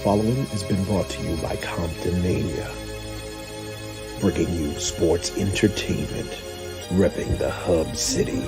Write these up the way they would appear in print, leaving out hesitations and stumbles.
following has been brought to you by Comptonmania, bringing you sports entertainment, repping the hub city.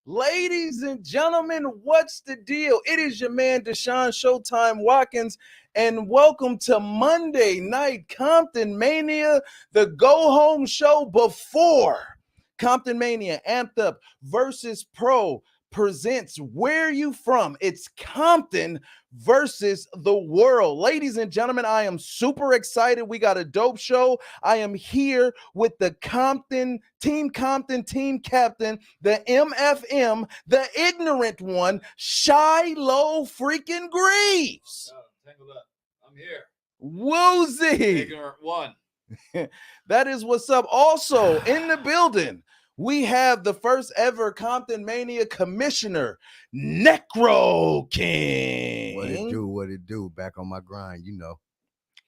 Ladies and gentlemen, what's the deal? It is your man, Deshaun Showtime Watkins, and welcome to Monday Night Comptonmania, the go-home show before Comptonmania Amped Up versus Pro presents Where You From? It's Compton versus the world. Ladies and gentlemen, I am super excited. We got a dope show. I am here with the Compton, Team Captain, the MFM, the ignorant one, Shiloh freaking Greaves. Tangled up. I'm here. Woozy. Ignorant one. That is what's up. Also in the building, we have the first ever Comptonmania commissioner, Necro King. What it do? Back on my grind, you know.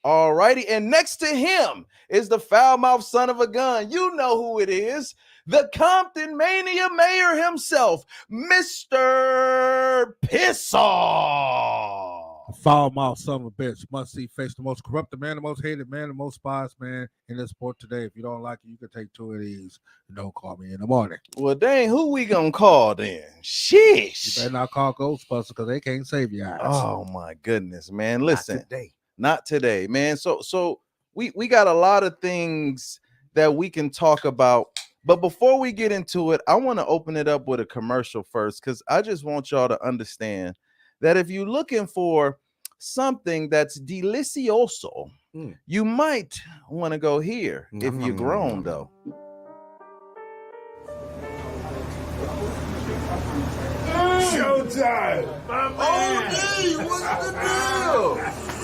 All righty. And next to him is the foul-mouthed son of a gun. You know who it is. The Comptonmania mayor himself, Mr. Pissoff. Foul mouth son of a bitch. Must see face, the most corrupted man, the most hated man, the most spies man in this sport today. If you don't like it, you can take two of these. Don't call me in the morning. Well, dang, who we gonna call then? Sheesh. You better not call Ghostbusters because they can't save your ass. Oh my goodness, man. Listen. Not today, man. So we got a lot of things that we can talk about. But before we get into it, I want to open it up with a commercial first, because I just want y'all to understand that if you're looking for something that's delicioso, you might want to go here if you're grown, though. Showtime! OD, what's the deal?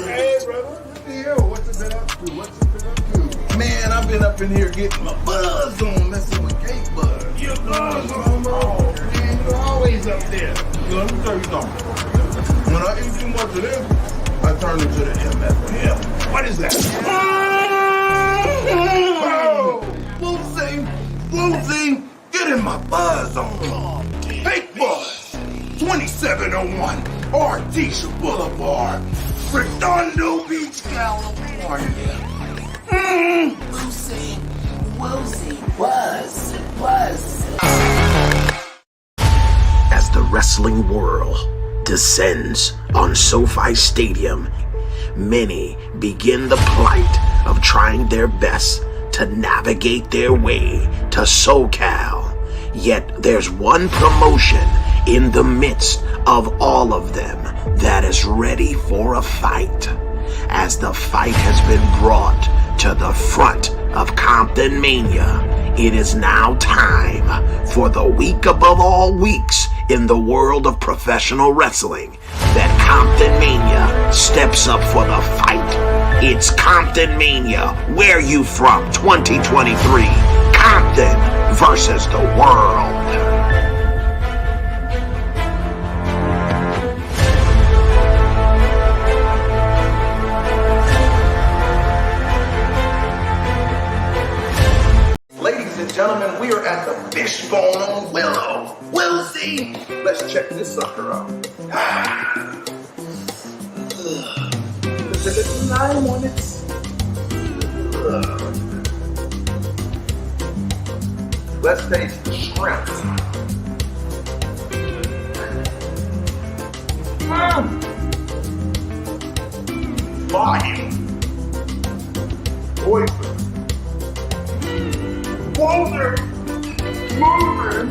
Hey, brother, what's the deal? What's it been up to? What's it been up to? Man, I've been up in here getting my buzz on, messing with cake buzz. Your buzz on, bro. Man, you're always up there. Let me tell you something. When I eat too much of this, I turn into the MFM. What is that? Oh! Woozy, get in my buzz on. Fake Buzz, 2701 Artesia Boulevard, Redondo Beach, California. Woozy, buzz. As the wrestling world descends on SoFi Stadium, many begin the plight of trying their best to navigate their way to SoCal. Yet there's one promotion in the midst of all of them that is ready for a fight. As the fight has been brought to the front of Comptonmania, it is now time for the week above all weeks in the world of professional wrestling that Comptonmania steps up for the fight. It's Comptonmania, Where You From 2023. Compton versus the world. Ladies and gentlemen, we are at the Fishbone on Willow. We'll see. Let's check this sucker out. 9 minutes. Let's taste the shrimp. Volume. Oyster. Boulder. Moving.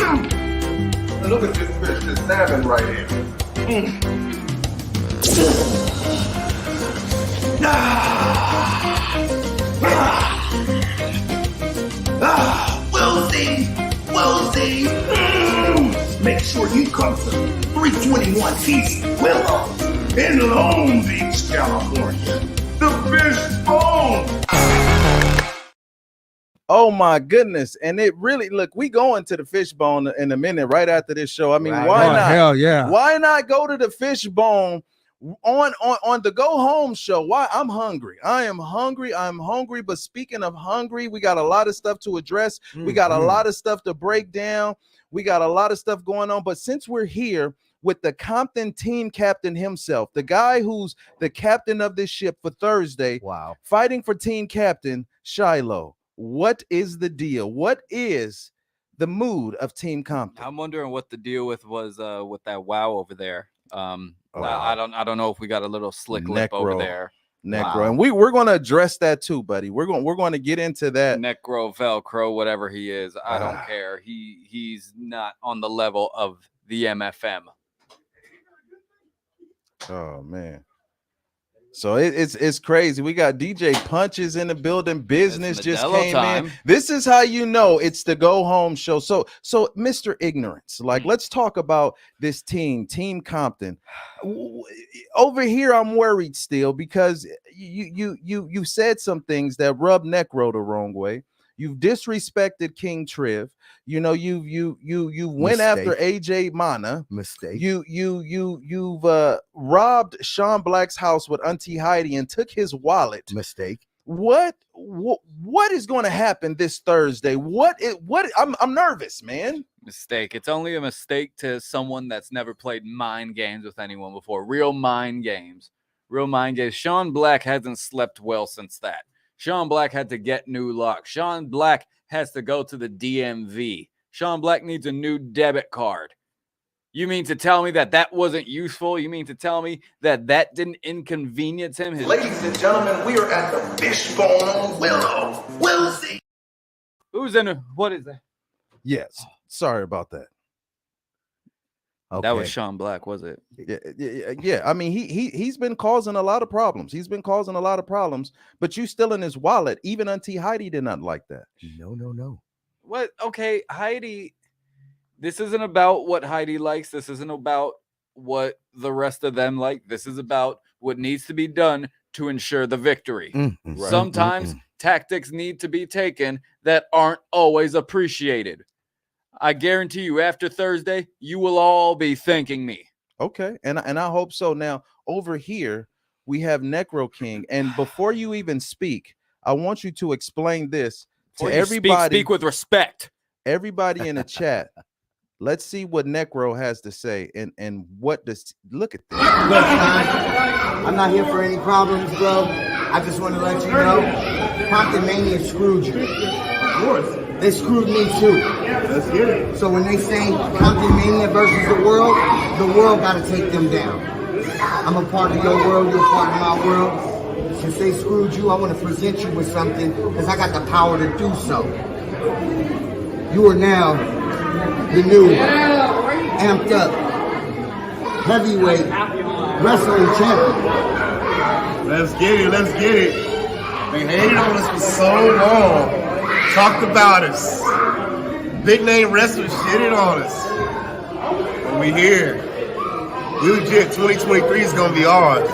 And look at this fish, this salmon right here. Woolsey. Make sure you come to 321 East Willow In Long Beach, California, the fish bone. Oh my goodness. And it really, look, we going to the Fishbone in a minute right after this show. I mean, Right. why Oh, not? hell yeah. Why not go to the Fishbone on the Go Home show? Why? I'm hungry. I am hungry. I'm hungry. But speaking of hungry, we got a lot of stuff to address. We got a lot of stuff to break down. We got a lot of stuff going on. But since we're here with the Compton team captain himself, the guy who's the captain of this ship for Thursday, Wow. fighting for team captain Shiloh, what is the deal? What is the mood of Team Compton? I'm wondering what the deal was with that wow over there. Oh. I don't know if we got a little slick lip over Necro. there. Necro, Wow. and we're going to address that too, buddy. We're going to get into that. Necro, Velcro, whatever he is, I don't care. He's not on the level of the MFM. Oh man. So it's crazy. We got DJ Punches in the building. Business It's just Modelo came time. in. This is how you know it's the Go Home show. So Mr. Ignorance, like let's talk about this Team Compton. Over here, I'm worried still because you said some things that rub Necro the wrong way. You've disrespected King Triv. You know, you went after AJ Mana. Mistake. You've robbed Sean Black's house with Auntie Heidi and took his wallet. Mistake. What is going to happen this Thursday? I'm nervous, man. Mistake. It's only a mistake to someone that's never played mind games with anyone before. Real mind games. Sean Black hasn't slept well since that. Sean Black had to get new locks. Sean Black has to go to the DMV. Sean Black needs a new debit card. You mean to tell me that wasn't useful? You mean to tell me that didn't inconvenience him? Ladies and gentlemen, we are at the Fishbone Willow. Woolsey. Who's in it? What is that? Yes. Sorry about that. Okay. That was Sean Black, was it? Yeah. I mean, he's been causing a lot of problems. But you still in his wallet. Even Auntie Heidi did not like that. No. What? Okay, Heidi. This isn't about what Heidi likes. This isn't about what the rest of them like. This is about what needs to be done to ensure the victory. Mhm. Sometimes tactics need to be taken that aren't always appreciated. I guarantee you, after Thursday, you will all be thanking me. Okay, and I hope so. Now, over here, we have Necro King. And before you even speak, I want you to explain this to Before you everybody. speak with respect. Everybody in the chat. Let's see what Necro has to say and what does look at this. Look, son, I'm not here for any problems, bro. I just want to let you know, Comptonmania screwed you. Of course. They screwed me too. Let's get it. So when they say Comptonmania versus the world got to take them down. I'm a part of your world, you're a part of my world. Since they screwed you, I want to present you with something because I got the power to do so. You are now the new, amped up, heavyweight wrestling champion. Let's get it. They hated on us for so long. Talked about us. Big name wrestlers shitted on us. And we here. We legit 2023 is gonna be ours.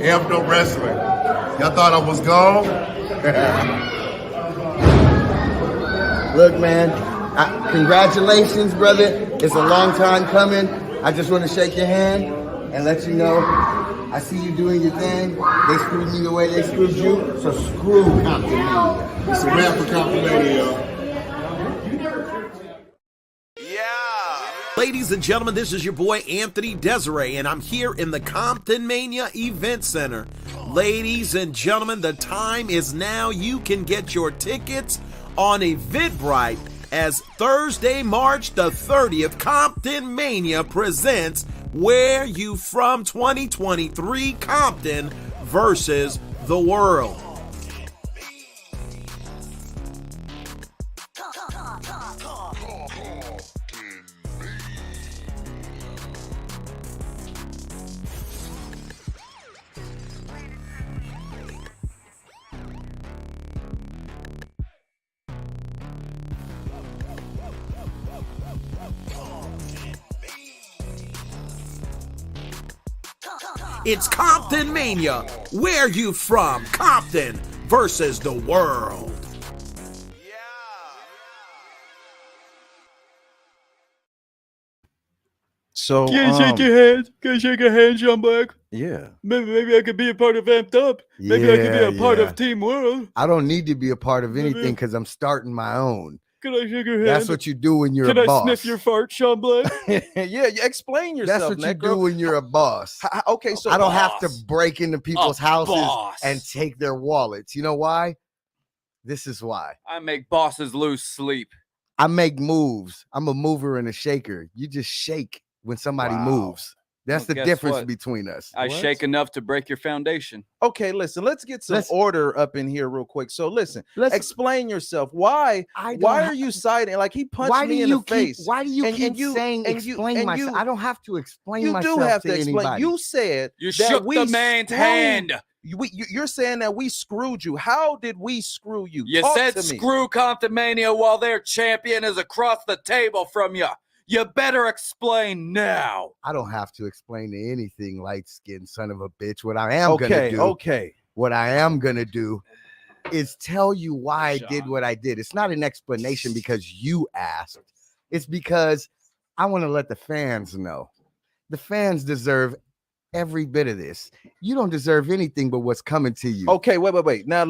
Amped up wrestling. Y'all thought I was gone? Look, man, congratulations, brother. It's a long time coming. I just want to shake your hand and let you know I see you doing your thing. They screwed me the way they screwed you, so screw Comptonmania. It's a wrap for Comptonmania, y'all. Ladies and gentlemen, this is your boy Anthony Desiree, and I'm here in the Comptonmania Event Center. Ladies and gentlemen, the time is now. You can get your tickets on Eventbrite as Thursday, March the 30th, Comptonmania presents Where You From 2023 Compton versus the World. It's Comptonmania. Where you from? Compton versus the world. So Can I shake your hand? Can I shake your hand, Sean Black? yeah. Maybe I could be a part of Amped Up. Maybe I could be a part of Team World. I don't need to be a part of anything because I'm starting my own. Can I shake your hand? That's what you do when you're Can a I boss. sniff your fart, Sean Black? Yeah, you explain yourself. That's what you Necro. do when you're a boss. Okay, so I don't have to break into people's houses boss. and take their wallets. You know why? This is why. I make bosses lose sleep. I make moves. I'm a mover and a shaker. You just shake when somebody moves. That's Well, the guess difference what? between us. I shake enough to break your foundation. Okay, listen, let's get some order up in here real quick. So listen, explain yourself. Why are you siding? Like he punched me in the face. Why do you keep saying explain myself? I don't have to explain myself. You do have to explain. Anybody. You said You that shook we the man's screwed- hand. You're saying that we screwed you. How did we screw you? You Talk said to me. screw Comptonmania while their champion is across the table from you. You better explain now. I don't have to explain to anything, light-skinned son of a bitch. What I am gonna do, what I am gonna do is tell you why I did what I did. It's not an explanation because you asked. It's because I want to let the fans know. The fans deserve every bit of this. You don't deserve anything but what's coming to you. Okay, wait. Now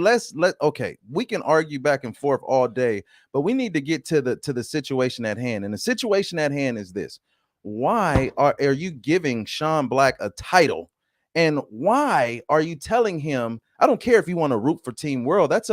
we can argue back and forth all day, but we need to get to the situation at hand. And the situation at hand is this: why are you giving Sean Black a title? And why are you telling him? I don't care if you want to root for Team World. That's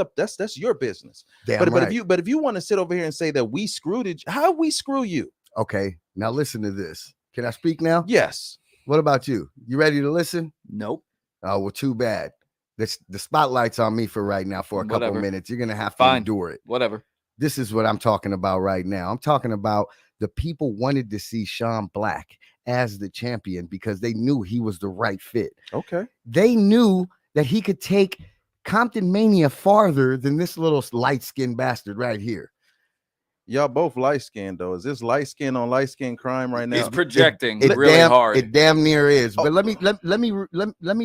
your business. But if you want to sit over here and say that we screwed it, how we screw you? Okay, now listen to this. Can I speak now? Yes. What about you? You ready to listen? Nope. Oh, well, too bad. The spotlight's on me for right now for a couple minutes. You're going to have to endure it. Whatever. This is what I'm talking about right now. I'm talking about the people wanted to see Sean Black as the champion because they knew he was the right fit. Okay. They knew that he could take Comptonmania farther than this little light-skinned bastard right here. Y'all both light skinned though. Is this light skin on light skin crime right now? He's projecting really hard. It damn near is. But let me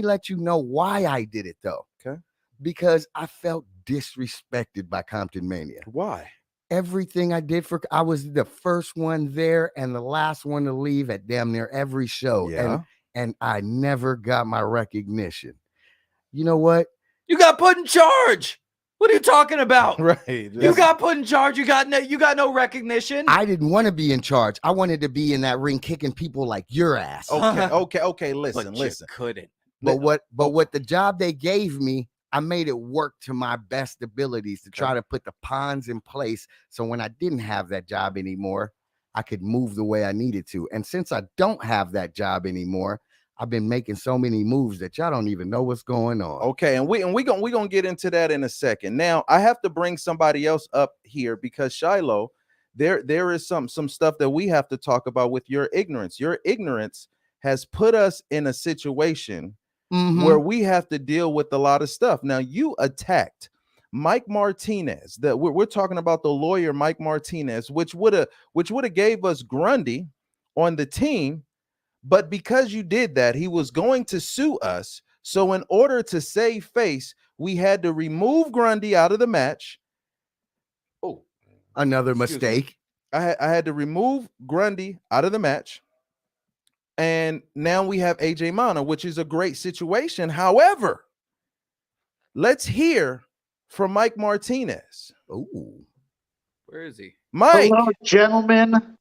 let you know why I did it though. Okay. Because I felt disrespected by Comptonmania. Why? Everything I did I was the first one there and the last one to leave at damn near every show. Yeah. And I never got my recognition. You know what? You got put in charge. What are you talking about? Right. You got put in charge. You got no recognition. I didn't want to be in charge. I wanted to be in that ring kicking people like your ass. Okay. Listen. You couldn't. But what the job they gave me, I made it work to my best abilities to try to put the pawns in place. So when I didn't have that job anymore, I could move the way I needed to. And since I don't have that job anymore, I've been making so many moves that y'all don't even know what's going on. Okay, and we gonna get into that in a second. Now I have to bring somebody else up here because Shiloh, there is some stuff that we have to talk about with your ignorance. Your ignorance has put us in a situation where we have to deal with a lot of stuff. Now you attacked Mike Martinez. That we're talking about the lawyer Mike Martinez, which would have gave us Grundy on the team. But because you did that, he was going to sue us. So in order to save face, we had to remove Grundy out of the match. Oh, another mistake. I had to remove Grundy out of the match. And now we have AJ Mana, which is a great situation. However, let's hear from Mike Martinez. Ooh. Where is he? Mike. Hello, gentlemen.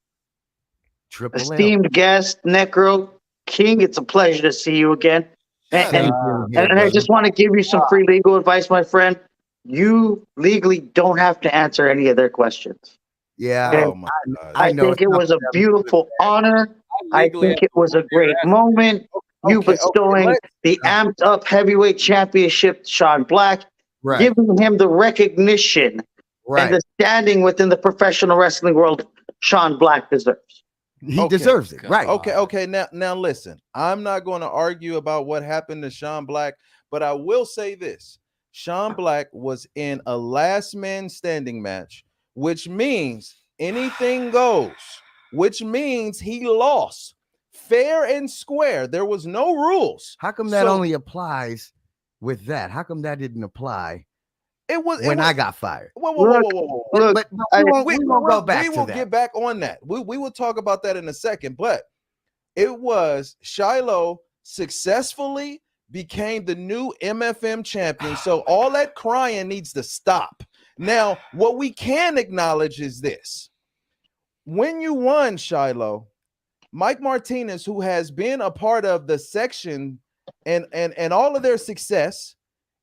Esteemed guest, Necro King, it's a pleasure to see you again. And I just want to give you some free legal advice, my friend. You legally don't have to answer any of their questions. Yeah. Oh my God. I think it was a beautiful honor. I think it was a great moment. You bestowing the amped up heavyweight championship to Sean Black, giving him the recognition and the standing within the professional wrestling world Sean Black deserves. He deserves it. Right. Okay. Now listen, I'm not going to argue about what happened to Sean Black, but I will say this. Sean Black was in a last man standing match, which means anything goes, which means he lost fair and square. There was no rules. How come that only applies with that? How come that didn't apply? I got fired. Whoa. But we won't go back to that. We will get back on that. We will talk about that in a second. But it was Shiloh successfully became the new MFM champion. So all that crying needs to stop. Now, what we can acknowledge is this. When you won, Shiloh, Mike Martinez, who has been a part of the section and all of their success,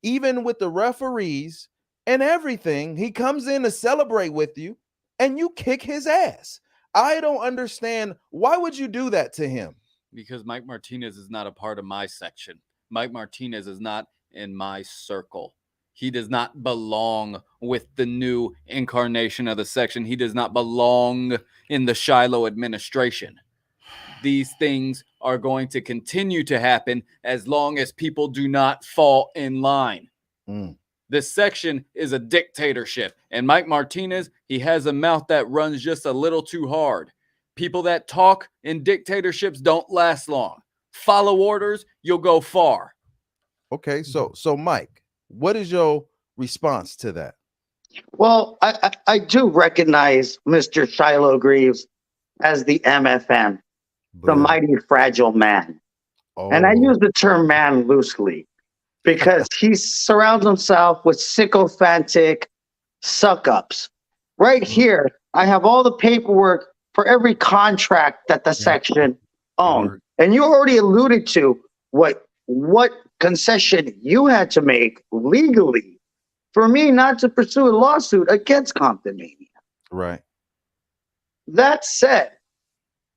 even with the referees and everything, he comes in to celebrate with you and you kick his ass. I don't understand. Why would you do that to him? Because Mike Martinez is not a part of my section. Mike Martinez is not in my circle. He does not belong with the new incarnation of the section. He does not belong in the Shiloh administration. These things are going to continue to happen as long as people do not fall in line. This section is a dictatorship. And Mike Martinez, he has a mouth that runs just a little too hard. People that talk in dictatorships don't last long. Follow orders, you'll go far. Okay, so Mike, what is your response to that? Well, I do recognize Mr. Shiloh Greaves as the MFM, the mighty fragile man. And I use the term man loosely because he surrounds himself with sycophantic suck-ups. Right here, I have all the paperwork for every contract that the section owned. And you already alluded to what concession you had to make legally for me not to pursue a lawsuit against Comptonmania. Right. That said,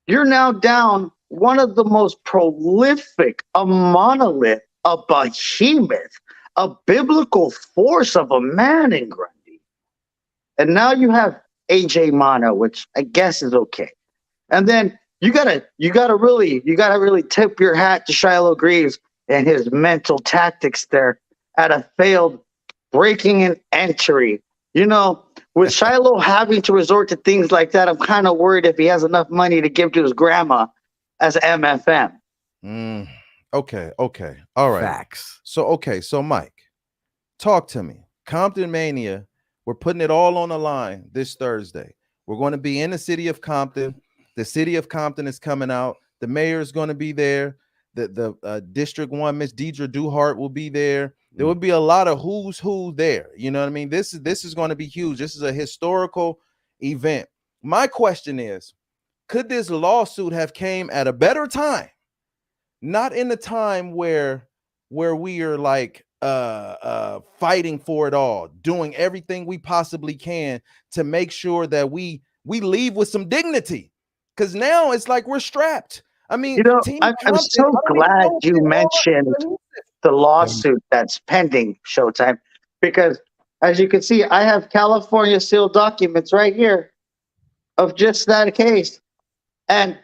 you're now down one of the most prolific, a monolith, a behemoth, a biblical force of a man in Grundy. And now you have AJ Mana, which I guess is okay. And then you gotta really tip your hat to Shiloh Greaves and his mental tactics there at a failed breaking and entry. You know, with Shiloh having to resort to things like that, I'm kind of worried if he has enough money to give to his grandma as MFM. Okay. All right. Facts. So Mike, talk to me. Comptonmania, we're putting it all on the line this Thursday. We're going to be in the city of Compton. The city of Compton is coming out. The mayor is going to be there. The District 1, Miss Deidre Duhart will be there. There will be a lot of who's who there. You know what I mean? This is going to be huge. This is a historical event. My question is, could this lawsuit have came at a better time? Not in the time where we are like fighting for it all, doing everything we possibly can to make sure that we leave with some dignity. Because now it's like we're strapped. I mean, you know, I'm so glad you mentioned the lawsuit that's pending, Showtime, because as you can see, I have California sealed documents right here of just that case. And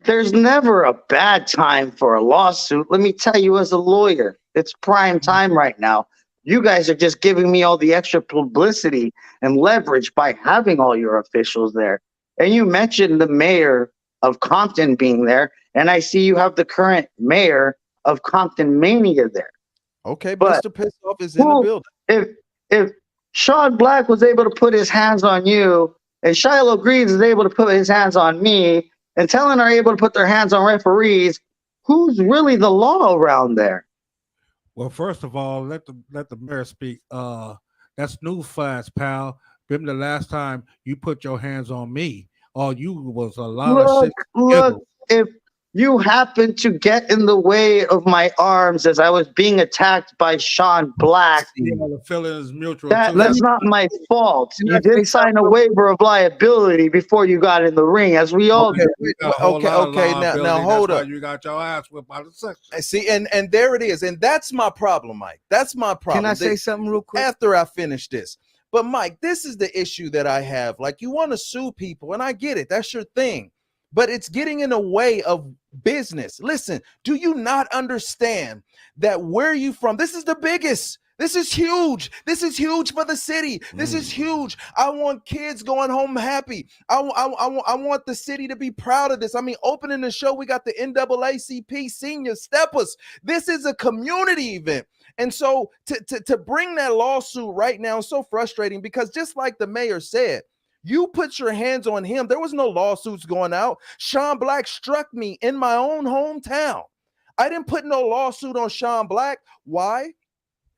there's never a bad time for a lawsuit. Let me tell you, as a lawyer, it's prime time right now. You guys are just giving me all the extra publicity and leverage by having all your officials there. And you mentioned the mayor of Compton being there, and I see you have the current mayor of Comptonmania there. Okay, but Mr. Pissoff is in the building. If Sean Black was able to put his hands on you, and Shiloh Greaves is able to put his hands on me, and Talon are able to put their hands on referees, who's really the law around there? Well, first of all, let the mayor speak. That's newsflash, pal. Remember the last time you put your hands on me, all you was a lot of shit. Look, if you happen to get in the way of my arms as I was being attacked by Sean Black, that's not my fault. You did sign a waiver of liability before you got in the ring, as we all did. Okay. Now hold up. You got your ass whipped by the section. See, and there it is, and that's my problem, Mike. That's my problem. Can I say something real quick after I finish this? But Mike, this is the issue that I have. Like, you want to sue people, and I get it. That's your thing. But it's getting in the way of business. Listen, do you not understand that where you from? This is the biggest This is huge. This is huge for the city. This is huge. I want kids going home happy. I want the city to be proud of this. I mean, opening the show, we got the NAACP senior steppers. This is a community event. And so to bring that lawsuit right now is so frustrating because just like the mayor said, you put your hands on him. There was no lawsuits going out. Sean Black struck me in my own hometown. I didn't put no lawsuit on Sean Black. Why?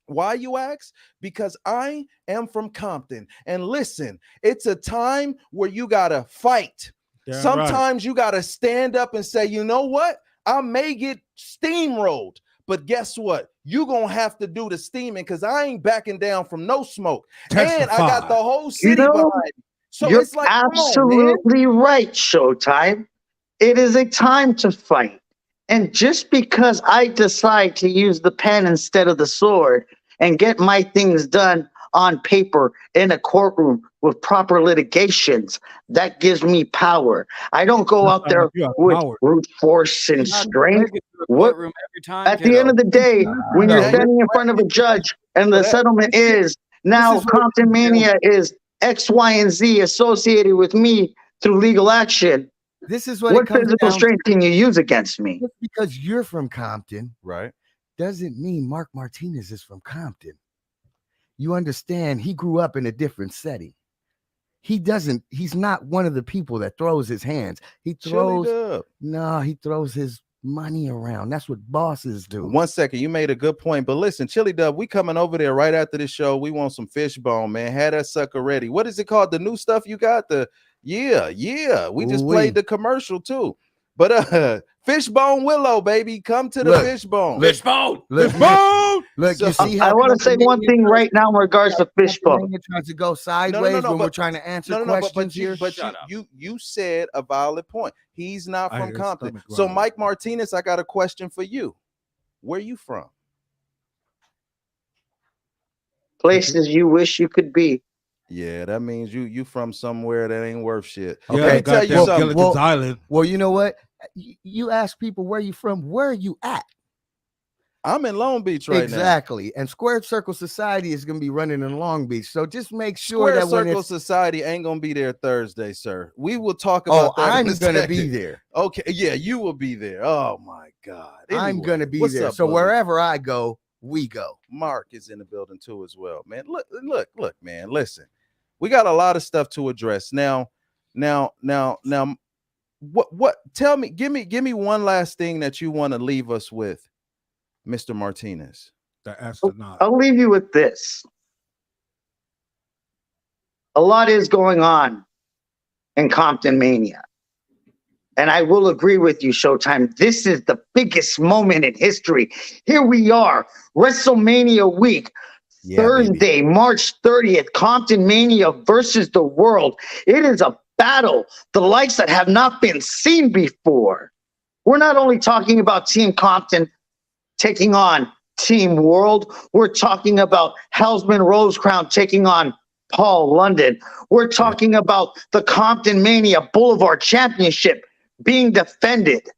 Why, you ask? Because I am from Compton. And listen, it's a time where you got to fight. Yeah, sometimes you got to stand up and say, you know what? I may get steamrolled, but guess what? You're going to have to do the steaming because I ain't backing down from no smoke. Testify. And I got the whole city behind me. So you're it's like, absolutely right, Showtime. It is a time to fight. And just because I decide to use the pen instead of the sword and get my things done on paper in a courtroom with proper litigations, that gives me power. I don't go out there with brute force and strength. At the end of the day, when you're standing in front of a judge and the settlement is now Comptonmania is X, Y, and Z associated with me through legal action. This is what physical strength can you use against me? Just because you're from Compton, right, doesn't mean Mark Martinez is from Compton. You understand? He grew up in a different setting. He's not one of the people that throws his hands. He throws his money around. That's what bosses do. 1 second, you made a good point, but listen, Chili Dub, we coming over there right after this show. We want some fishbone, man. Had that sucker ready. What is it called? The new stuff you got? We just played the commercial too. But Fishbone Willow, baby, come to the Fishbone. Fishbone. Look, you see how I want to say one thing right now in regards to Fishbone. Trying to go sideways when we're trying to answer questions here. But you said a valid point. He's not from Compton. So Mike Martinez, I got a question for you. Where you from? Places you wish you could be. Yeah, that means you from somewhere that ain't worth shit. Okay, tell you something. Well, you know what? You ask people where you from, where are you at? I'm in Long Beach right now. Exactly. And Square Circle Society is going to be running in Long Beach. So just make sure Square that when Circle Society ain't going to be there Thursday, sir. We will talk about that. I'm going to be there. Okay. Yeah, you will be there. Oh, my God. Anyway, I'm going to be there. So wherever I go, we go. Mark is in the building too as well, man. Look, man. Listen, we got a lot of stuff to address. Now, what tell me, give me one last thing that you want to leave us with, Mr. Martinez. The astronaut. I'll leave you with this. A lot is going on in Comptonmania. And I will agree with you, Showtime. This is the biggest moment in history. Here we are, WrestleMania week. Thursday, March 30th, Comptonmania versus the world. It is a battle, the likes that have not been seen before. We're not only talking about Team Compton taking on Team World. We're talking about Hellsman Rosecrown taking on Paul London. We're talking about the Comptonmania Boulevard Championship being defended.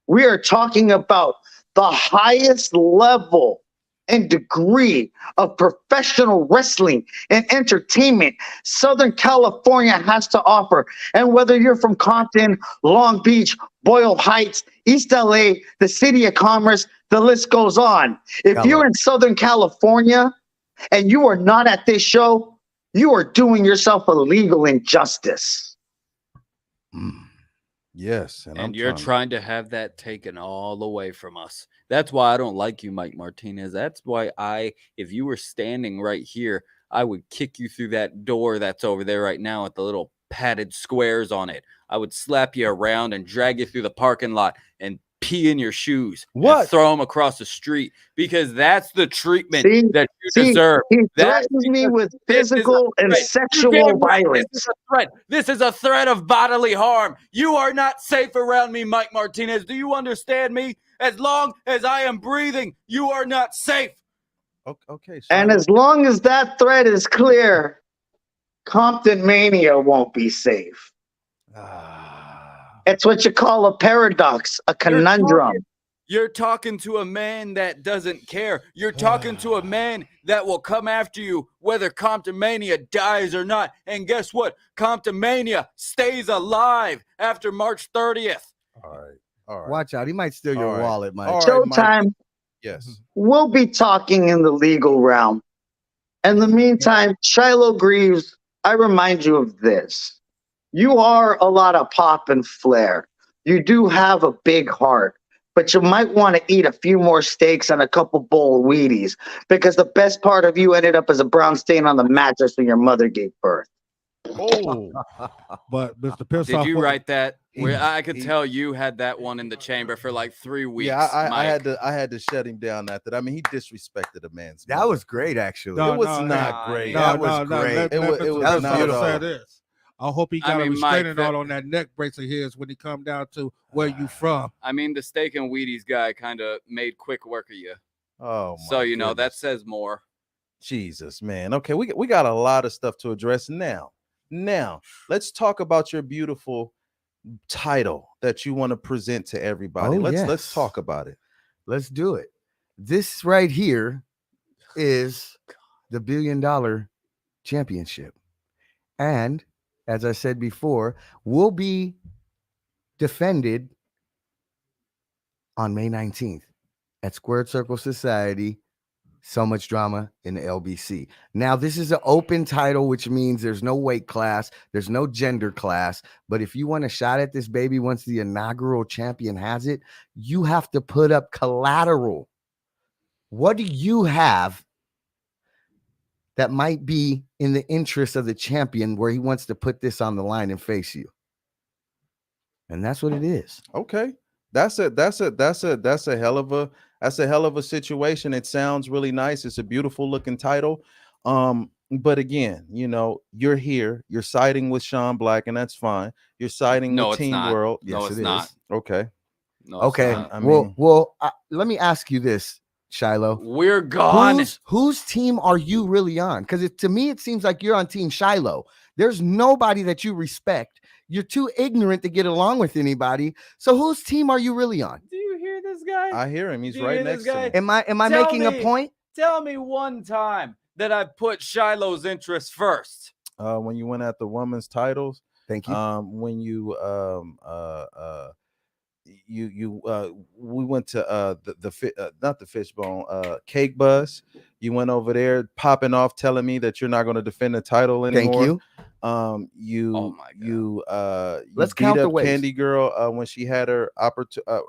We are talking about the highest level and degree of professional wrestling and entertainment Southern California has to offer. And whether you're from Compton, Long Beach, Boyle Heights, East LA, the city of commerce, the list goes on. If you're in Southern California and you are not at this show, you are doing yourself a legal injustice. Yes. And you're trying to have that taken all away from us. That's why I don't like you, Mike Martinez. That's why if you were standing right here, I would kick you through that door that's over there right now with the little padded squares on it. I would slap you around and drag you through the parking lot and pee in your shoes. And throw them across the street, because that's the treatment that you deserve. He threatens me with physical and sexual violence. This is a threat. This is a threat of bodily harm. You are not safe around me, Mike Martinez. Do you understand me? As long as I am breathing, you are not safe. Okay. And as long as that threat is clear, Comptonmania won't be safe. It's what you call a paradox, a conundrum. You're talking to a man that doesn't care. You're talking to a man that will come after you whether Comptonmania dies or not. And guess what? Comptonmania stays alive after March 30th. All right. Watch out. He might steal your wallet, Mike. Showtime. Yes. We'll be talking in the legal realm. In the meantime, Shiloh Greaves, I remind you of this. You are a lot of pop and flair. You do have a big heart, but you might want to eat a few more steaks and a couple bowl of Wheaties, because the best part of you ended up as a brown stain on the mattress when your mother gave birth. Oh, but Mr. Pissoff, did you write that? I could tell you had that one in the chamber for like 3 weeks. Yeah, I had to shut him down after that. I mean, he disrespected a man's. That was great, actually. It was not great. That was great. It was not at all. This. I hope he got a restraining order on that neck brace of his when he come down to where you from. I mean, the steak and Wheaties guy kind of made quick work of you. Oh, so you know that says more. Jesus, man. Okay, we got a lot of stuff to address now. Now, let's talk about your beautiful title that you want to present to everybody. Let's talk about it. Let's do it. This right here is the $1 billion championship. And as I said before, will be defended on May 19th at Squared Circle Society. So much drama in the LBC. Now, this is an open title, which means there's no weight class, there's no gender class. But if you want a shot at this baby once the inaugural champion has it, you have to put up collateral. What do you have that might be in the interest of the champion where he wants to put this on the line and face you? And that's what it is. Okay. That's a hell of a situation. It sounds really nice. It's a beautiful looking title. But again, you know, you're here, you're siding with Sean Black, and that's fine. You're siding with Team World. Yes, it is. Okay. No, okay. I mean, let me ask you this, Shiloh. We're gone. Whose team are you really on? Because to me, it seems like you're on Team Shiloh. There's nobody that you respect. You're too ignorant to get along with anybody. So whose team are you really on? Do you hear this guy? I hear him. He's right next to me. Am I making a point? Tell me one time that I put Shiloh's interests first. When you went at the women's titles. Thank you. When you we went to not the Fishbone, Cake Buzz. You went over there popping off, telling me that you're not going to defend the title anymore. Thank you. You let's beat count the up ways. Candy Girl when she had her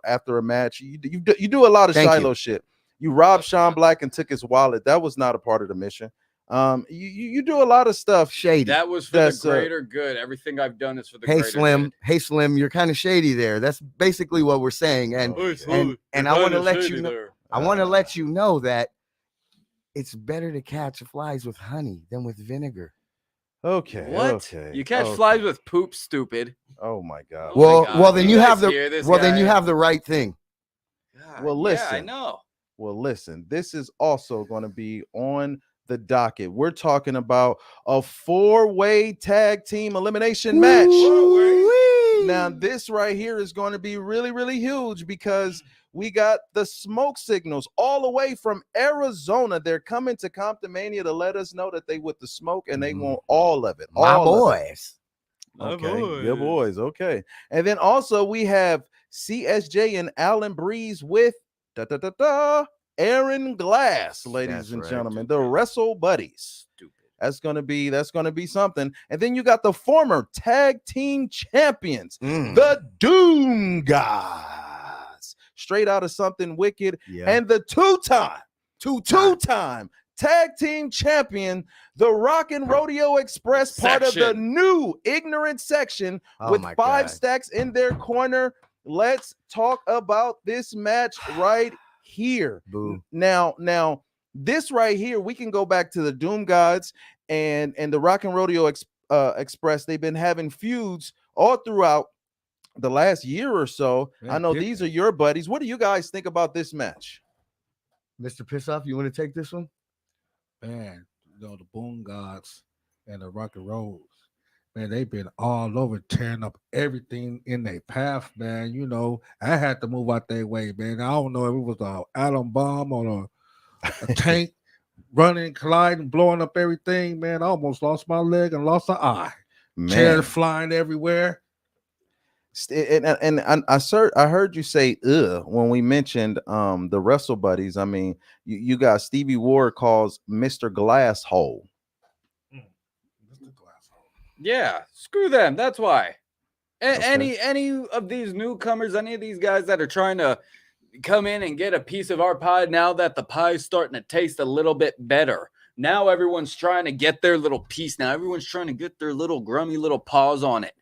after a match. You do a lot of Shiloh shit. You robbed Sean Black and took his wallet. That was not a part of the mission. You do a lot of stuff shady. That was for the greater good. Everything I've done is for the greater good. Hey Slim, you're kind of shady there. That's basically what we're saying. And I want to let you know. I want to let you know that it's better to catch flies with honey than with vinegar. Okay. What? Okay. You catch flies with poop, stupid. Oh my God. Well, then you have the right thing. God, well, listen. Yeah, I know. Well, listen. This is also going to be on the docket. We're talking about a 4-way tag team elimination match. Now, this right here is going to be really, really huge because we got the smoke signals all the way from Arizona. They're coming to Comptonmania to let us know that they with the smoke and they want all of it. My boys. Okay, your boys. Okay. And then also we have CSJ and Alan Breeze with Aaron Glass, ladies and gentlemen, the Wrestle Buddies. Stupid. That's gonna be something. And then you got the former tag team champions, the Doom Gods, straight out of Something Wicked, and the two-time tag team champion, the Rock and Rodeo Express, part of the new Ignorant section with 5 stacks in their corner. Let's talk about this match right here. Boom. Now, this right here, we can go back to the Doom Gods and the Rock and Rodeo Express. They've been having feuds all throughout the last year or so. I know these are your buddies. What do you guys think about this match? Mr. Pissoff, you want to take this one? Man, you know, the Boom Gods and the Rock and Rolls man, they've been all over tearing up everything in their path, man. You know, I had to move out their way, man. I don't know if it was an atom bomb or a tank running, colliding, blowing up everything, man. I almost lost my leg and lost an eye. Man. Chairs flying everywhere. And I heard you say when we mentioned the Wrestle Buddies. I mean, you got Stevie Ward calls Mr. Glasshole. Yeah, screw them. That's why. Any of these newcomers, any of these guys that are trying to come in and get a piece of our pie, now that the pie's starting to taste a little bit better, now everyone's trying to get their little piece. Now everyone's trying to get their little grummy little paws on it.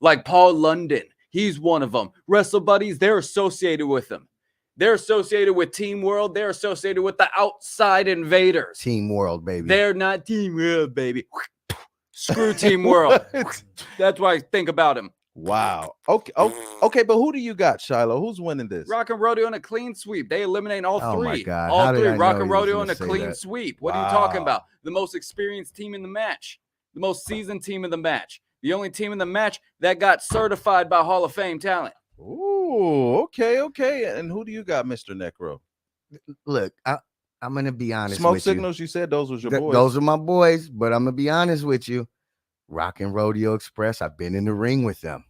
Like Paul London, he's one of them. Wrestle Buddies, they're associated with them. They're associated with Team World. They're associated with the Outside Invaders. Team World, baby. They're not Team World, baby. Screw Team World. That's why I think about him. Wow. Okay, but who do you got, Shiloh? Who's winning this? Rock and Rodeo in a clean sweep. They eliminate all three. Oh my God. All three. Rock and Rodeo in a clean sweep. What are you talking about? The most experienced team in the match. The most seasoned team in the match. The only team in the match that got certified by Hall of Fame talent. Ooh, okay. And who do you got, Mr. Necro? Look, I'm gonna be honest. Smoke with Signals, you said those was your boys. Those are my boys, but I'm gonna be honest with you. Rock and Rodeo Express, I've been in the ring with them.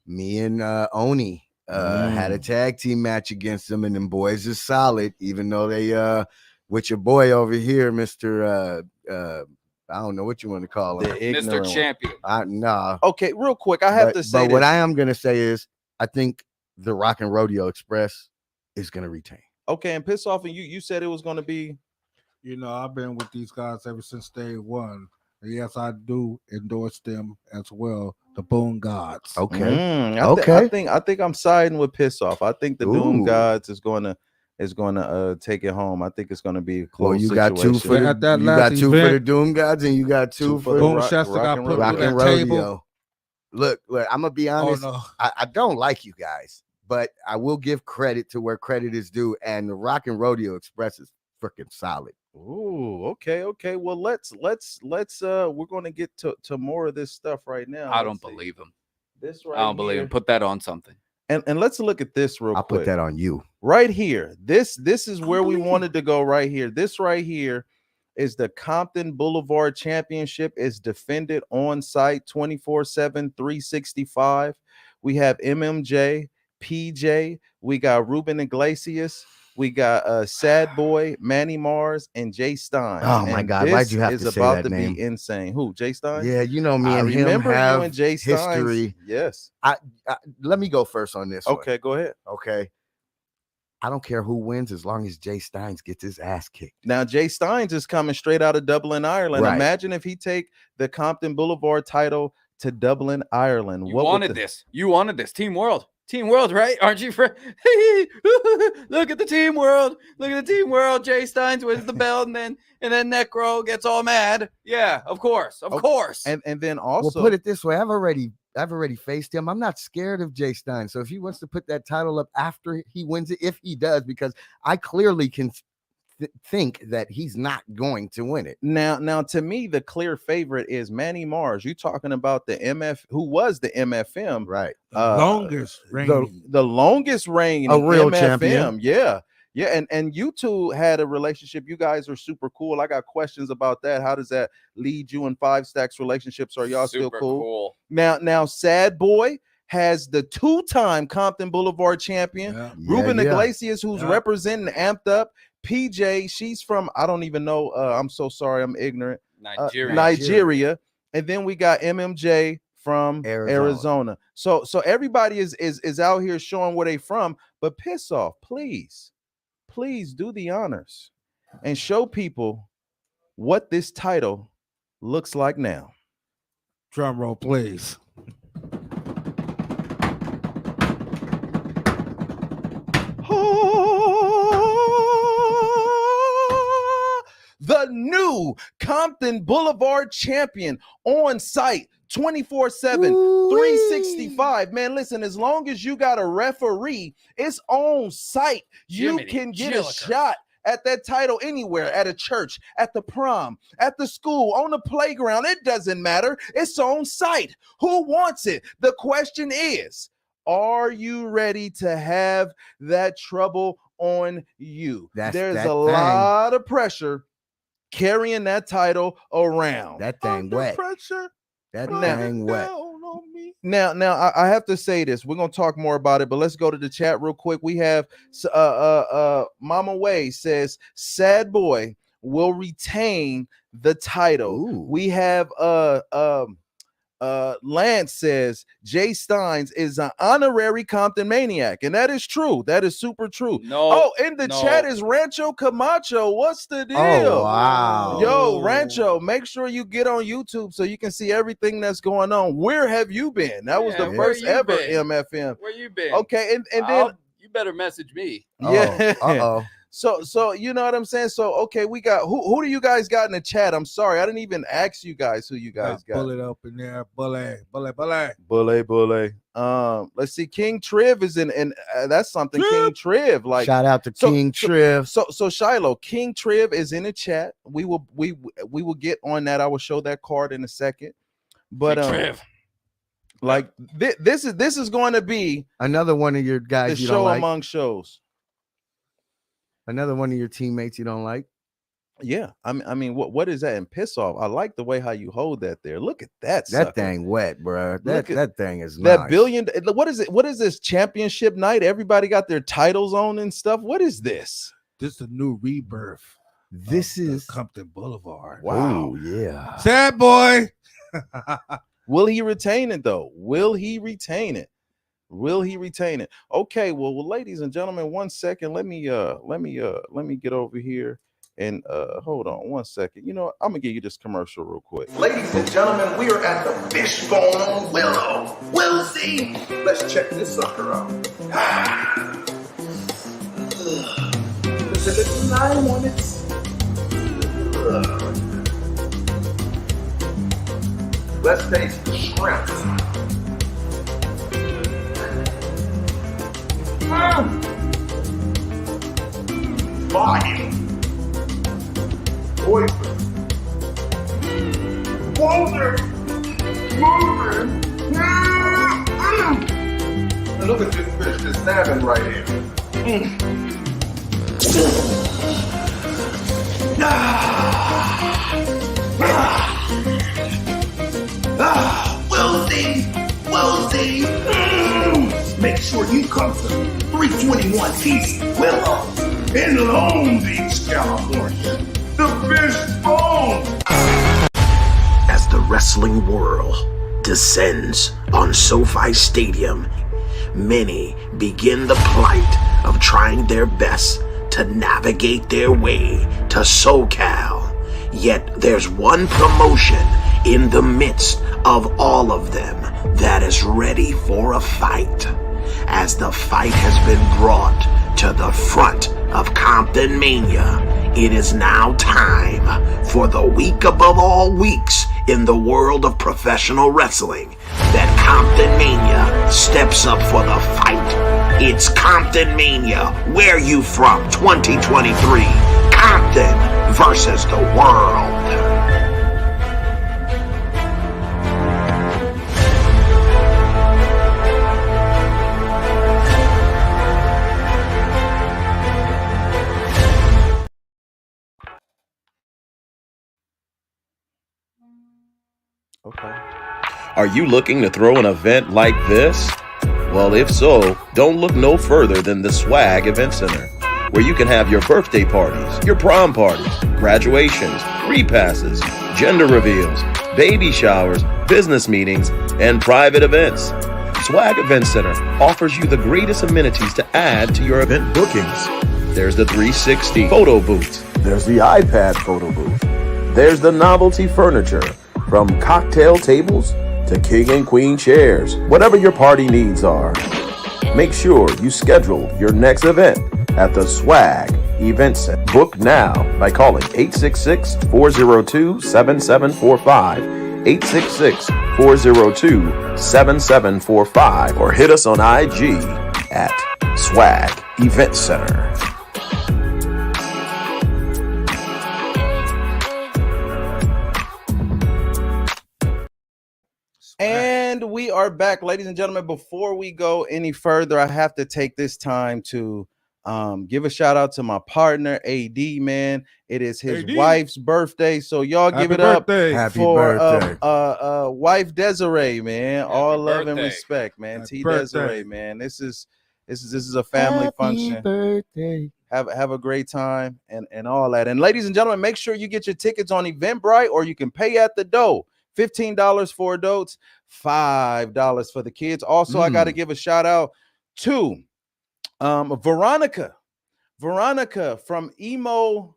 Me and Oni had a tag team match against them, and them boys is solid, even though they with your boy over here, Mr. I don't know what you want to call him. Mr. Champion. Nah. Okay, real quick, I have to say but what I am gonna say is I think the Rock and Rodeo Express is gonna retain. Okay, and Piss Off, and you said it was gonna be. You know, I've been with these guys ever since day one. Yes, I do endorse them as well. The Boom Gods. Okay. I think I'm siding with Piss Off. I think the Doom Gods is gonna take it home. I think it's gonna be a close you got situation. two for the Doom Gods, and you got two for Boom Rock and Rodeo. Look, I'm gonna be honest. Oh, no. I don't like you guys, but I will give credit to where credit is due, and the Rock and Rodeo Express is freaking solid. Ooh, okay. Well, let's we're gonna get to more of this stuff right now. I don't believe him. This right I don't believe him. Put that on something. And let's look at this real quick. I'll put that on you. Right here. This is where we wanted to go right here. This right here is the Compton Boulevard Championship. Is defended on site 24/7, 365. We have MMJ, PJ. We got Ruben Iglesias. We got Sad Boy, Manny Mars, and Jay Stein. Oh my God! Why'd you have to say that name? Be insane. Who? Jay Stein? Yeah, you know me and him have you and Jay history. Yes. Let me go first on this. Okay, go ahead. Okay. I don't care who wins as long as Jay Steins gets his ass kicked. Now, Jay Steins is coming straight out of Dublin, Ireland. Right. Imagine if he take the Compton Boulevard title to Dublin, Ireland. You wanted this. Team World. Team World, right? Aren't you? Look at the Team World. Look at the Team World. Jay Steins wins the belt, and then Necro gets all mad. Yeah, of course. And then also, well, put it this way: I've already faced him. I'm not scared of Jay Stein. So if he wants to put that title up after he wins it, if he does, because I clearly can think that he's not going to win it. Now, to me, the clear favorite is Manny Mars. You talking about the MF, who was the MFM, right? Longest reigning, the longest reigning, a real MFM. champion. Yeah. And you two had a relationship. You guys are super cool. I got questions about that. How does that lead you in Five Stacks relationships? Are y'all still cool? Now, Sad Boy has the two-time Compton Boulevard champion, Ruben Iglesias, who's representing Amped Up. PJ, she's from, I don't even know. I'm so sorry, I'm ignorant. Nigeria. And then we got MMJ from Arizona. So everybody is out here showing where they from. But Piss Off, please do the honors and show people what this title looks like now. Drum roll, please. The new Compton Boulevard champion on site 24/7, 365. Man, listen, as long as you got a referee, it's on site. You can get a shot at that title anywhere, at a church, at the prom, at the school, on the playground. It doesn't matter. It's on site. Who wants it? The question is, are you ready to have that trouble on you? There's a lot of pressure carrying that title around. That thing wet. Pressure. That thing wet. Now, I have to say this. We're gonna talk more about it, but let's go to the chat real quick. We have Mama Way says Sad Boy will retain the title. Ooh. We have Lance says Jay Steins is an honorary Compton maniac, and that is true. That is super true. In the chat is Rancho Camacho. What's the deal? Oh, wow. Yo, Rancho, make sure you get on YouTube so you can see everything that's going on. Where have you been? That was the first ever MFM. Where you been? Okay, and then you better message me. Yeah. Uh-oh. So you know what I'm saying? So okay, we got who do you guys got in the chat? I'm sorry, I didn't even ask you guys who you guys got. Bullet up in there, bully. Let's see, King Triv is in that's something. King Triv, like shout out to King Triv. So Shiloh, King Triv is in the chat. We will get on that. I will show that card in a second. But Triv. Like this is going to be another one of your guys the you show don't like. among shows. Another one of your teammates you don't like. Yeah, I mean, what is that? And piss off. I like the way how you hold that there. Look at that. That thing wet, bro. That thing is that nice. billion. What is it? What is this championship night? Everybody got their titles on and stuff. What is this? This is a new rebirth. This is Compton Boulevard. Wow. Ooh, yeah. Sad Boy. Will he retain it though? Will he retain it? Okay, well, ladies and gentlemen, 1 second. Let me get over here and hold on 1 second. You know, I'm gonna give you this commercial real quick. Ladies and gentlemen, we are at the Fishbone on Willow. We'll see. Let's check this sucker out. There's a little lime on it. Let's taste the shrimp. Fire. Oyster. Walter. Moving. And look at this fish, this salmon right here. We'll see. Make sure you come to 321 East Willow in Long Beach, California. The Fishbone. As the wrestling world descends on SoFi Stadium, many begin the plight of trying their best to navigate their way to SoCal. Yet there's one promotion in the midst of all of them that is ready for a fight. As the fight has been brought to the front of Comptonmania, it is now time for the week above all weeks in the world of professional wrestling that Comptonmania steps up for the fight. It's Comptonmania. Where you from 2023? Compton versus the world. Okay. Are you looking to throw an event like this? Well, if so, don't look no further than the Swag Event Center, where you can have your birthday parties, your prom parties, graduations, repasses, gender reveals, baby showers, business meetings, and private events. Swag Event Center offers you the greatest amenities to add to your event bookings. There's the 360 photo booth. There's the iPad photo booth. There's the novelty furniture, from cocktail tables to king and queen chairs. Whatever your party needs are, make sure you schedule your next event at the Swag Event Center. Book now by calling 866-402-7745, 866-402-7745, or hit us on IG at Swag Event Center. And we are back, ladies and gentlemen. Before we go any further, I have to take this time to give a shout out to my partner, AD, man. It is his wife's birthday, so y'all give it up for wife Desiree, man. All love and respect, man. T Desiree, man. This is a family function. Birthday. Have a great time and all that. And ladies and gentlemen, make sure you get your tickets on Eventbrite, or you can pay at the door. $15 for adults, $5 for the kids. Also, I got to give a shout out to Veronica from Emo.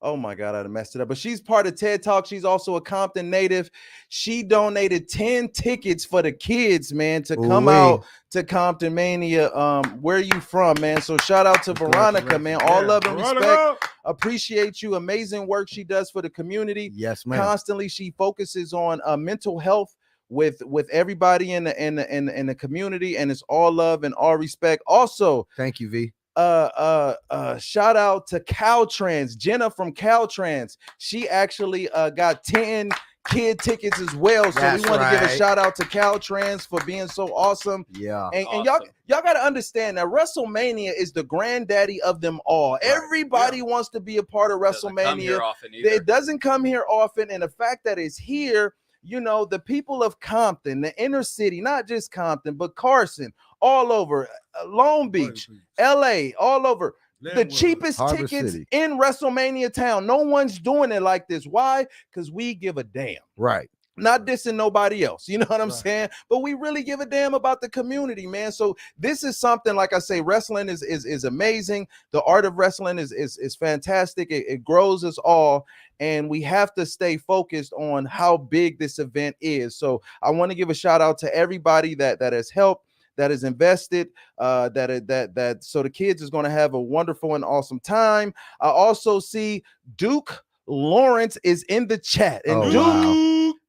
Oh my God, I messed it up. But she's part of TED Talk. She's also a Compton native. She donated 10 tickets for the kids, man, to come out to Comptonmania. Where are you from, man? So shout out to Veronica, man. All love and respect. Appreciate you. Amazing work she does for the community. Yes, man. Constantly, she focuses on mental health with everybody in the community, and it's all love and all respect. Also, thank you, V. Shout out to Caltrans, Jenna from Caltrans. She actually got 10 kid tickets as well. So we want to give a shout out to Caltrans for being so awesome. Yeah. And y'all got to understand that WrestleMania is the granddaddy of them all. Right. Everybody wants to be a part of WrestleMania. It doesn't come here often. And the fact that it's here, you know, the people of Compton, the inner city, not just Compton, but Carson, all over, Long Beach, LA, all over. The cheapest Harbor tickets City. in WrestleMania town. No one's doing it like this. Why? Because we give a damn. Right. Not dissing nobody else. You know what I'm saying? But we really give a damn about the community, man. So this is something, like I say, wrestling is amazing. The art of wrestling is fantastic. It grows us all. And we have to stay focused on how big this event is. So I want to give a shout out to everybody that has helped, that is invested, that so the kids is going to have a wonderful and awesome time. I also see Duke Lawrence is in the chat, and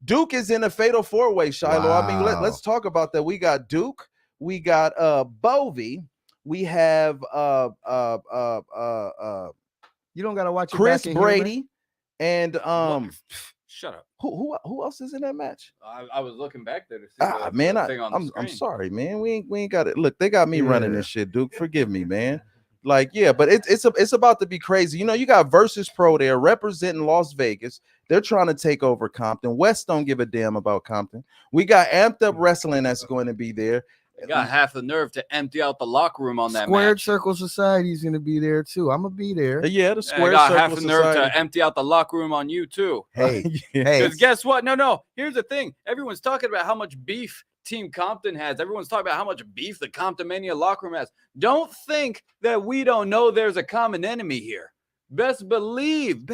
Duke is in a fatal four-way, Shiloh. I mean, let's talk about that. We got Duke, we got Bovey, we have you don't gotta watch Chris it Brady, and shut up. Who else is in that match? I was looking back there to see man, thing on the I'm screen. sorry, man. We ain't got it. Look, they got me running this shit, Duke. Forgive me, man. Like, yeah, but it's about to be crazy. You know, you got Versus Pro there representing Las Vegas. They're trying to take over Compton. West don't give a damn about Compton. We got Amped Up Wrestling that's going to be there. You got half the nerve to empty out the locker room on that Squared match. Circle Society is going to be there too. I'm going to be there. Yeah, the Squared got Circle half the nerve Society. to empty out the locker room on you too. Hey, Because guess what? No. Here's the thing. Everyone's talking about how much beef Team Compton has. Everyone's talking about how much beef the Comptonmania locker room has. Don't think that we don't know there's a common enemy here. Best believe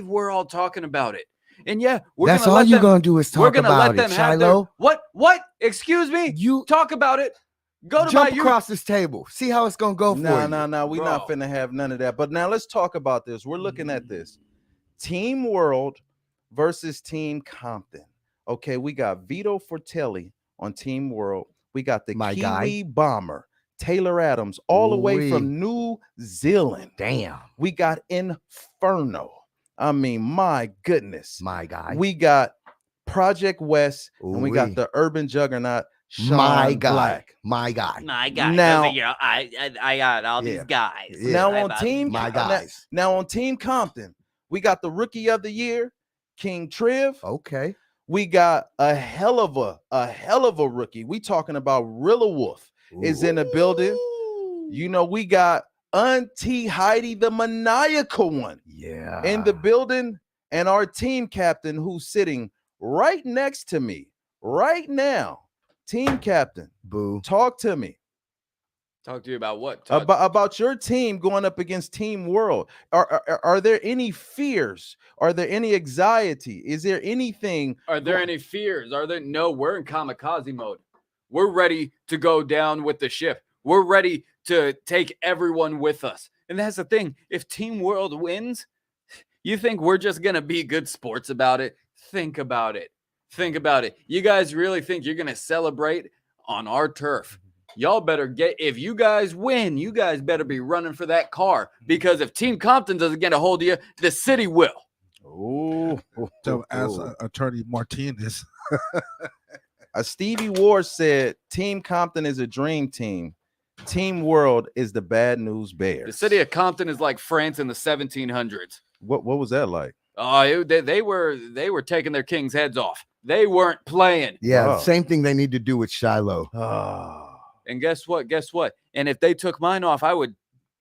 we're all talking about it. And yeah, that's all you're gonna do is talk about it, Shiloh. What? Excuse me? You talk about it. Go to jump across this table. See how it's gonna go for you. No. We're not finna have none of that. But now let's talk about this. We're looking at this. Team World versus Team Compton. Okay, we got Vito Fortelli on Team World. We got the Kiwi Bomber, Taylor Adams, all the way from New Zealand. Damn. We got Inferno. I mean, my goodness. My guy. We got Project West, and we got the Urban Juggernaut, Sean Black. My guy. Now, I got all these guys. Yeah. Now on Team Now on Team Compton, we got the Rookie of the Year, King Triv. Okay. We got a hell of a rookie. We talking about Rilla Wolf is in the building. You know, we got Auntie Heidi, the maniacal one, in the building, and our team captain who's sitting right next to me right now. Team captain, talk to me. Talk to you about what? About your team going up against Team World. Are there any fears? Are there any anxiety? Is there anything? Are there any fears? No, we're in kamikaze mode. We're ready to go down with the ship. We're ready to take everyone with us. And that's the thing. If Team World wins, you think we're just going to be good sports about it? Think about it. You guys really think you're going to celebrate on our turf? Y'all better if you guys win, you guys better be running for that car, because if Team Compton doesn't get a hold of you, the city will. So as Attorney Martinez, Stevie Ward said Team Compton is a dream team. Team World is the Bad News Bears. The city of Compton is like France in the 1700s. What was that like? Oh, they were taking their kings' heads off. They weren't playing. Yeah, same thing they need to do with Shiloh. And guess what? And if they took mine off, I would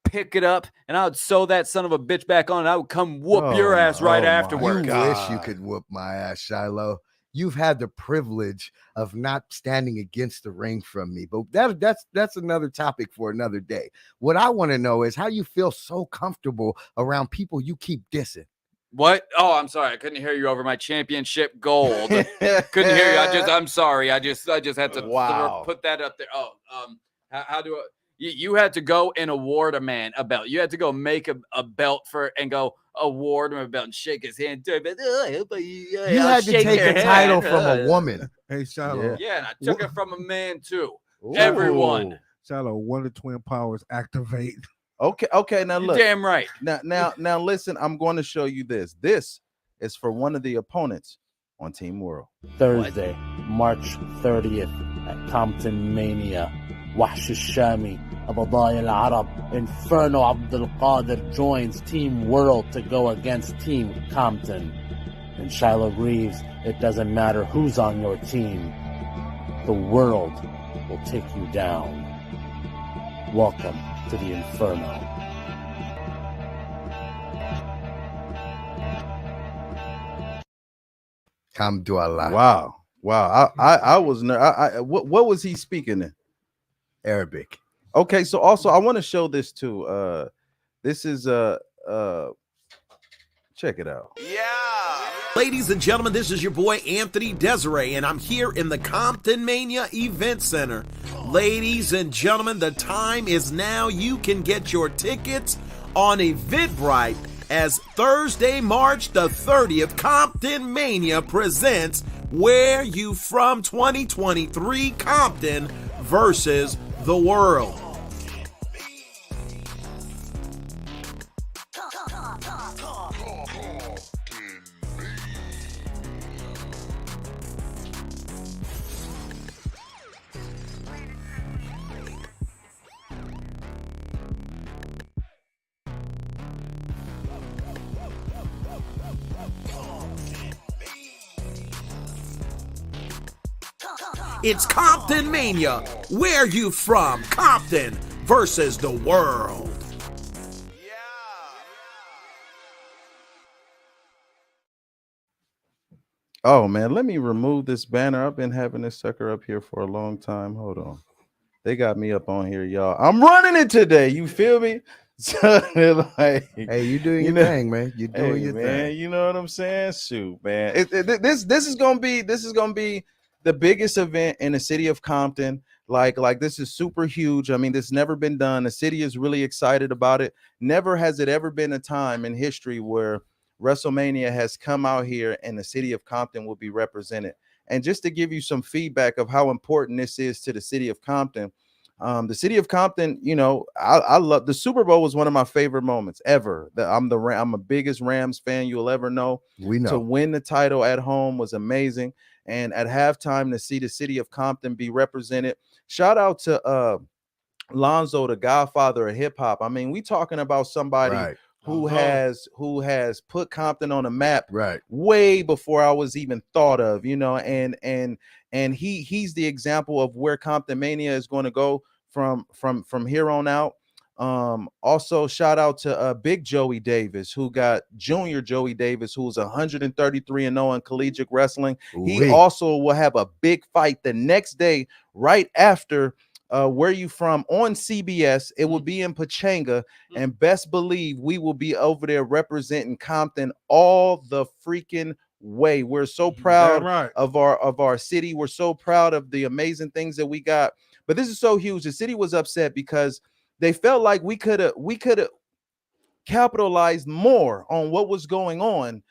pick it up and I would sew that son of a bitch back on. And I would come whoop your ass right afterwards. You wish you could whoop my ass, Shiloh. You've had the privilege of not standing against the ring from me, but that's another topic for another day. What I want to know is how you feel so comfortable around people you keep dissing. What? Oh, I'm sorry. I couldn't hear you over my championship gold. Couldn't hear you. I'm sorry. I just had to put that up there. Oh, how do I? You had to go and award a man a belt. You had to go make a belt and go award him a belt and shake his hand. You had to take a title from a woman. Hey, Shiloh. Yeah, and I took it from a man too. Ooh. Everyone. Shiloh, one of the twin powers activate. Okay. Now look. You're damn right. Now listen. I'm going to show you this. This is for one of the opponents on Team World. Thursday, March 30th at Comptonmania. وحش الشامي أبضايا العرب Inferno Abdul Qadir joins Team World to go against Team Compton. And Shiloh Greaves, it doesn't matter who's on your team. The world will take you down. Welcome to the Inferno. Wow. I was what was he speaking in? Arabic. Okay, so also I want to show this too. This is check it out. Yeah. Ladies and gentlemen, this is your boy Anthony Desiree, and I'm here in the Comptonmania Event Center. Ladies and gentlemen, the time is now. You can get your tickets on Eventbrite as Thursday, March the 30th, Comptonmania presents Where You From 2023 Compton versus the World. It's Comptonmania. Where you from? Compton versus the world. Oh man, let me remove this banner. I've been having this sucker up here for a long time. Hold on. They got me up on here, y'all. I'm running it today. You feel me? So, like, hey, you doing your thing, man. You doing your thing. You know what I'm saying? Shoot, man. This is gonna be the biggest event in the city of Compton. Like this is super huge. I mean, this has never been done. The city is really excited about it. Never has it ever been a time in history where WrestleMania has come out here and the city of Compton will be represented. And just to give you some feedback of how important this is to the city of Compton, the city of Compton, you know, I love the Super Bowl was one of my favorite moments ever. I'm a biggest Rams fan you'll ever know. We know. To win the title at home was amazing. And at halftime to see the city of Compton be represented. Shout out to Lonzo, the godfather of hip hop. I mean, we talking about somebody who has put Compton on the map way before I was even thought of, you know, and he's the example of where Comptonmania is going to go from here on out. Also shout out to Big Joey Davis, who got Junior Joey Davis, who's 133-0 in collegiate wrestling. He also will have a big fight the next day right after Where You From on CBS. It will be in Pachanga, and best believe we will be over there representing Compton all the freaking way. We're so proud of our city. We're so proud of the amazing things that we got. But this is so huge. The city was upset because they felt like we could have capitalized more on what was going on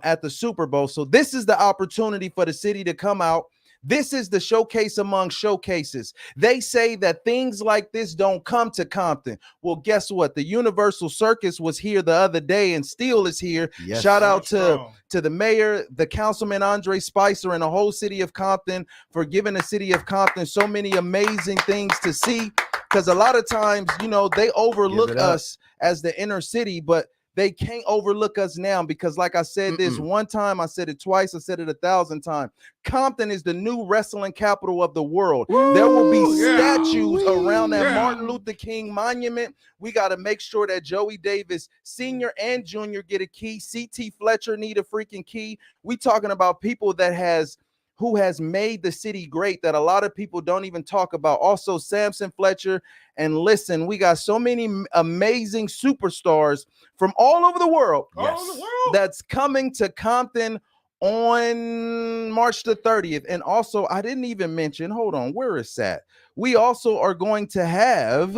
at the Super Bowl. So this is the opportunity for the city to come out. This is the showcase among showcases. They say that things like this don't come to Compton. Well, guess what? The Universal Circus was here the other day and still is here. Yes, shout out to the mayor, the councilman Andre Spicer, and the whole city of Compton for giving the city of Compton so many amazing things to see. Because a lot of times, they overlook us as the inner city, but they can't overlook us now because, like I said this one time, I said it twice, I said it 1,000 times. Compton is the new wrestling capital of the world. There will be statues around that Martin Luther King monument. We got to make sure that Joey Davis Sr. and Jr. get a key. C.T. Fletcher need a freaking key. We talking about people who has made the city great that a lot of people don't even talk about. Also, Samson Fletcher. And listen, we got so many amazing superstars from all over the world, that's coming to Compton on March the 30th. And also, I didn't even mention, hold on, where is that? We also are going to have,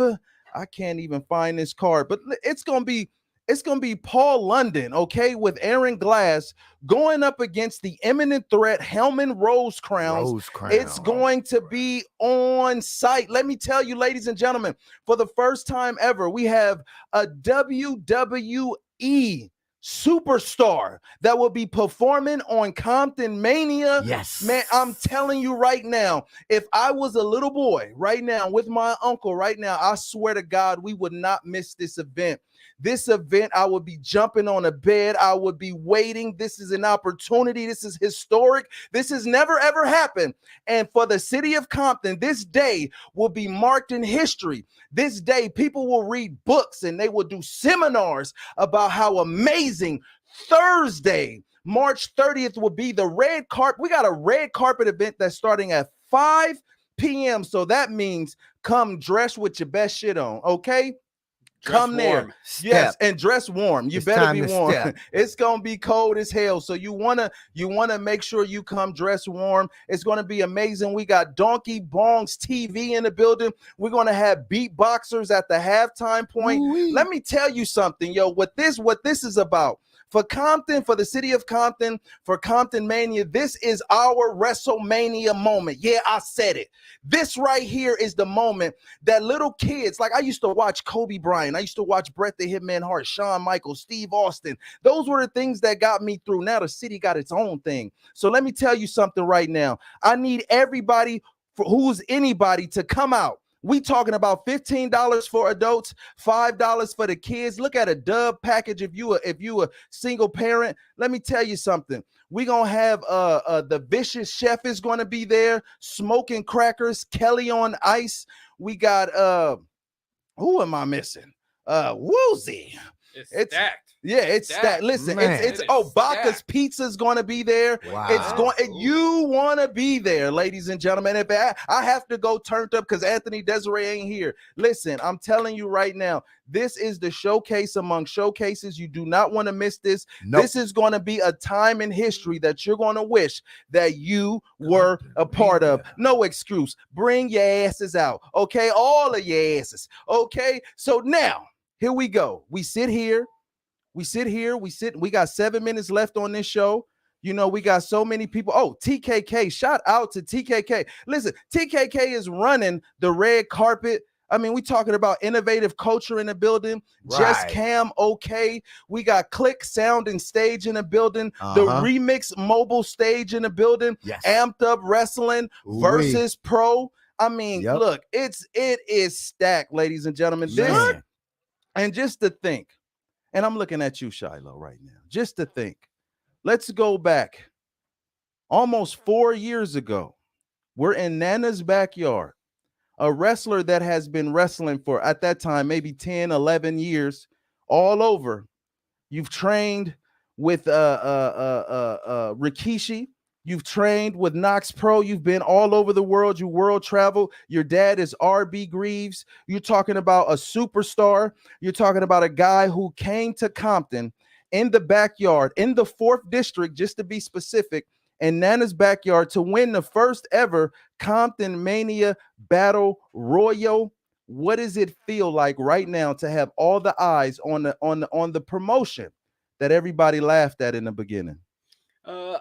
I can't even find this card, but it's going to be Paul London, okay, with Aaron Glass going up against the imminent threat Hellman Rosecrowns. It's going to be on site. Let me tell you, ladies and gentlemen, for the first time ever, we have a WWE superstar that will be performing on Comptonmania. Yes, man, I'm telling you right now, if I was a little boy right now with my uncle right now, I swear to God, we would not miss this event. This event, I would be jumping on a bed. I would be waiting. This is an opportunity. This is historic. This has never, ever happened. And for the city of Compton, this day will be marked in history. This day, people will read books and they will do seminars about how amazing Thursday, March 30th, will be the red carpet. We got a red carpet event that's starting at 5 p.m. So that means come dress with your best shit on, okay? Come there. Yes, and dress warm. You better be warm. It's gonna be cold as hell. So you wanna make sure you come dress warm. It's gonna be amazing. We got Donkey Bongs TV in the building. We're gonna have beatboxers at the halftime point. Ooh-wee. Let me tell you something, yo. What this is about. For Compton, for the city of Compton, for Comptonmania, this is our WrestleMania moment. Yeah, I said it. This right here is the moment that little kids, like I used to watch Kobe Bryant, I used to watch Bret the Hitman Hart, Shawn Michaels, Steve Austin. Those were the things that got me through. Now the city got its own thing. So let me tell you something right now. I need everybody, who's anybody, to come out. We talking about $15 for adults, $5 for the kids. Look at a dub package if you a single parent. Let me tell you something. We're gonna have the Vicious Chef is gonna be there, smoking crackers, Kelly on Ice. We got who am I missing? Woozy. It's stacked. Yeah, it's stacked. Listen, it's Bacchus Pizza's gonna be there. Wow. It's going. You wanna be there, ladies and gentlemen. If I have to go turned up because Anthony Desiree ain't here. Listen, I'm telling you right now, this is the showcase among showcases. You do not want to miss this. Nope. This is going to be a time in history that you're going to wish that you were a part of. No excuse. Bring your asses out. Okay, all of your asses. Okay, so now here we go. We sit here. We got 7 minutes left on this show. We got so many people. Oh, TKK, shout out to TKK. Listen, TKK is running the red carpet. I mean, we talking about innovative culture in the building. Right. Just Cam, okay. We got Click Sound and Stage in the building. The Remix Mobile Stage in the building. Yes. Amped Up Wrestling versus Pro. I mean, look, it is stacked, ladies and gentlemen. This, and just to think, and I'm looking at you, Shiloh, right now. Just to think, let's go back almost 4 years ago. We're in Nana's backyard. A wrestler that has been wrestling for, at that time, maybe 10, 11 years, all over. You've trained with Rikishi. You've trained with Knox Pro. You've been all over the world. You world travel. Your dad is RB Greaves. You're talking about a superstar. You're talking about a guy who came to Compton in the backyard, in the 4th district, just to be specific, in Nana's backyard to win the first ever Comptonmania Battle Royal. What does it feel like right now to have all the eyes on the promotion that everybody laughed at in the beginning?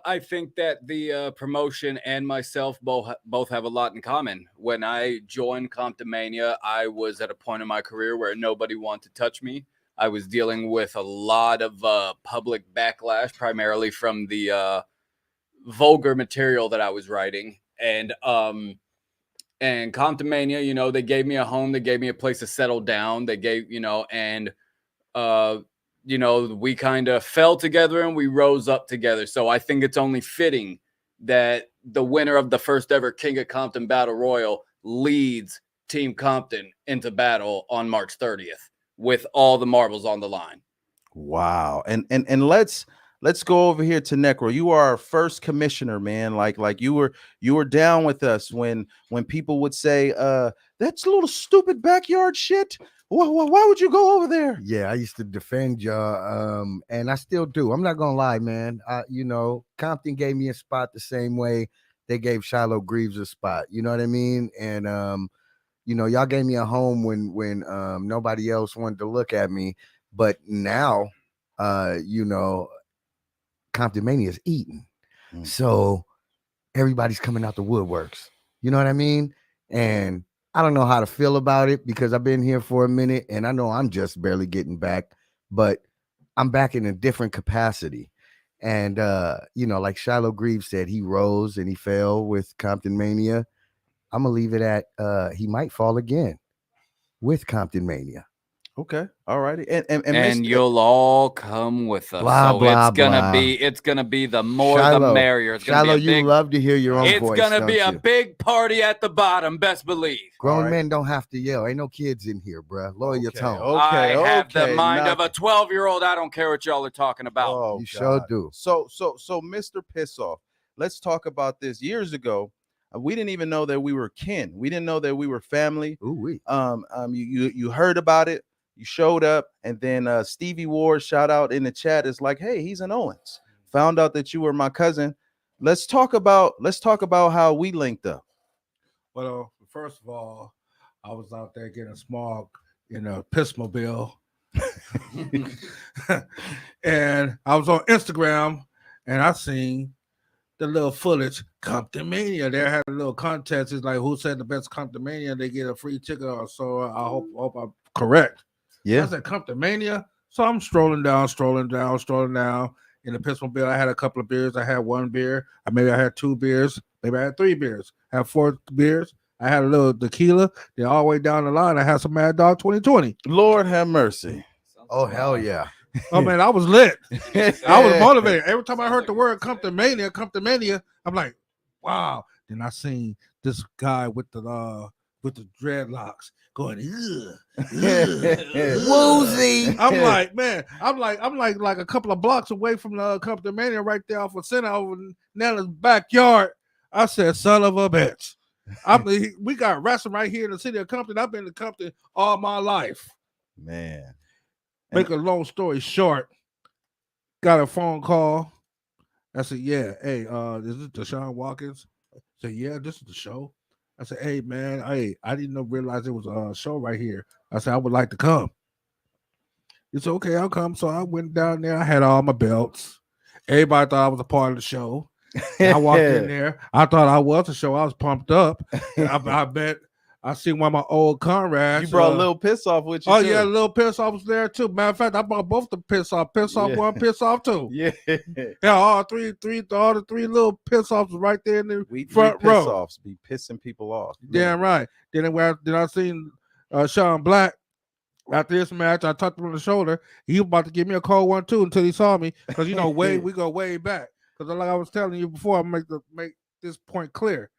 I think that the promotion and myself both have a lot in common. When I joined Comptonmania, I was at a point in my career where nobody wanted to touch me. I was dealing with a lot of public backlash, primarily from the vulgar material that I was writing, and Comptonmania, you know, they gave me a home, they gave me a place to settle down, they gave, you know, and you know, we kind of fell together and we rose up together. So I think it's only fitting that the winner of the first ever King of Compton Battle Royal leads Team Compton into battle on March 30th with all the marbles on the line. Wow. And let's go over here to Necro. You are our first commissioner, man. Like you were down with us when people would say, that's a little stupid backyard shit. Why would you go over there? Yeah, I used to defend y'all, and I still do. I'm not gonna lie, man. You know, Compton gave me a spot the same way they gave Shiloh Greaves a spot. You know what I mean? And you know, y'all gave me a home when nobody else wanted to look at me. But now, you know, Comptonmania is eating, so everybody's coming out the woodworks. You know what I mean? And I don't know how to feel about it because I've been here for a minute and I know I'm just barely getting back, but I'm back in a different capacity. And you know, like Shiloh Greaves said, he rose and he fell with Comptonmania. I'm gonna leave it at he might fall again with Comptonmania. Okay, all righty, and you'll all come with us. Blah, so blah, it's gonna be the more Shiloh, the merrier. It's gonna Shiloh, be a big, you love to hear your own voice. It's gonna be don't a you? big party at the bottom, best believe. Grown men don't have to yell. Ain't no kids in here, bruh. Lower your tone. I have the mind of a 12-year-old. I don't care what y'all are talking about. Oh, you sure do. So Mr. Pissoff, let's talk about this. Years ago, we didn't even know that we were kin. We didn't know that we were family. Ooh, you heard about it. You showed up, and then Stevie Ward, shout out in the chat, is like, hey, he's an Owens. Found out that you were my cousin. Let's talk about how we linked up. Well, first of all, I was out there getting smog in a Pissmobile. And I was on Instagram and I seen the little footage, Comptonmania. They had a little contest. It's like who said the best Comptonmania, they get a free ticket or so. I hope I'm correct. Yeah. I said Comptonmania. So I'm strolling down in the Pissmobile. I had a couple of beers. I had one beer. Maybe I had two beers. Maybe I had three beers. I had four beers. I had a little tequila. Then all the way down the line, I had some Mad Dog 2020. Lord have mercy. Oh, hell yeah. Oh, man, I was lit. I was motivated. Every time I heard the word Comptonmania, I'm like, wow. Then I seen this guy with the dreadlocks going, woozy. I'm like, man, I'm like a couple of blocks away from the Comptonmania right there off of Center over Nana's backyard. I said, son of a bitch. We got wrestling right here in the city of Compton. I've been to Compton all my life. Man. Make a long story short, got a phone call. I said, yeah, hey, is this Deshaun Watkins? I said, yeah, this is the show. I said, hey, man, I didn't realize it was a show right here. I said, I would like to come. He said, okay, I'll come. So I went down there. I had all my belts. Everybody thought I was a part of the show. I walked in there. I thought I was a show. I was pumped up. I bet I seen one of my old comrades. You brought Lil Piss Off with you. Oh, too. yeah, Lil Piss Off was there too. Matter of fact, I brought both the Piss Off. Piss Off one, Piss Off two. Yeah. Yeah, all the three little Piss Offs right there in the front row. Piss offs be pissing people off. Damn right. Then I seen Sean Black. After this match, I touched him on the shoulder. He was about to give me a cold one too until he saw me. Because we go way back. Because like I was telling you before, I make this point clear.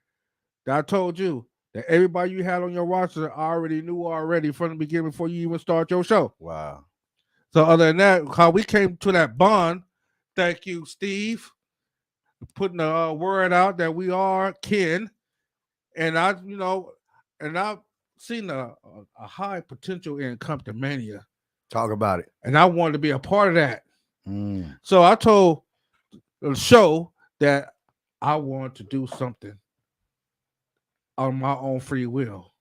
That I told you that everybody you had on your roster already knew from the beginning before you even start your show. Wow. So other than that, how we came to that bond, thank you, Steve, putting the word out that we are kin. And I've seen a high potential in Comptonmania. Talk about it. And I wanted to be a part of that. So I told the show that I wanted to do something on my own free will.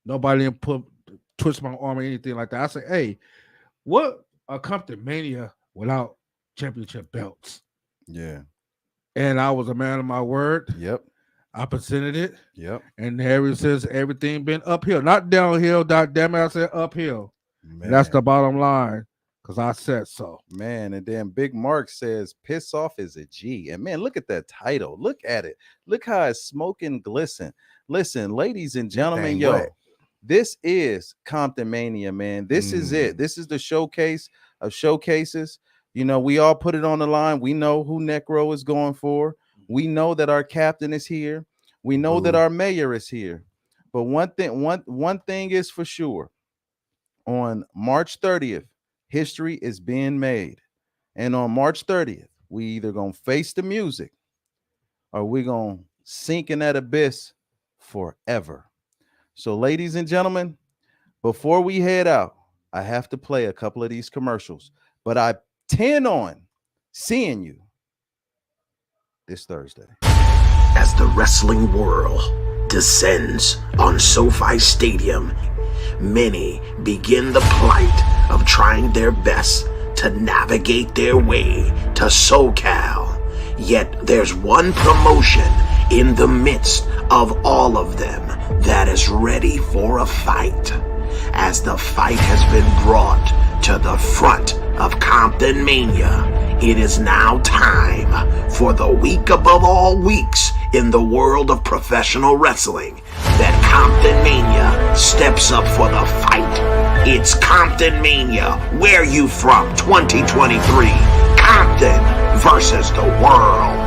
Nobody didn't twist my arm or anything like that. I said, hey, what a Comptonmania without championship belts? Yeah. And I was a man of my word. Yep. I presented it. Yep. And Harry says everything been uphill, not downhill. Damn it, I said uphill. And that's the bottom line, because I said so. Man, and then Big Mark says, piss off is a G. And man, look at that title. Look at it. Look how it's smoking glisten. Listen, ladies and gentlemen, this is Comptonmania, man. This is it. This is the showcase of showcases. You know, we all put it on the line. We know who Necro is going for. We know that our captain is here. We know that our mayor is here. But one thing is for sure. On March 30th, history is being made. And on March 30th, we either gonna face the music or we gonna sink in that abyss forever. So, ladies and gentlemen, before we head out, I have to play a couple of these commercials, but I intend on seeing you this Thursday. As the wrestling world descends on SoFi Stadium, many begin the plight of trying their best to navigate their way to SoCal. Yet there's one promotion in the midst of all of them that is ready for a fight. As the fight has been brought to the front of Comptonmania, it is now time for the week above all weeks in the world of professional wrestling that Comptonmania steps up for the fight. It's Comptonmania, Where You From 2023. Compton versus the world.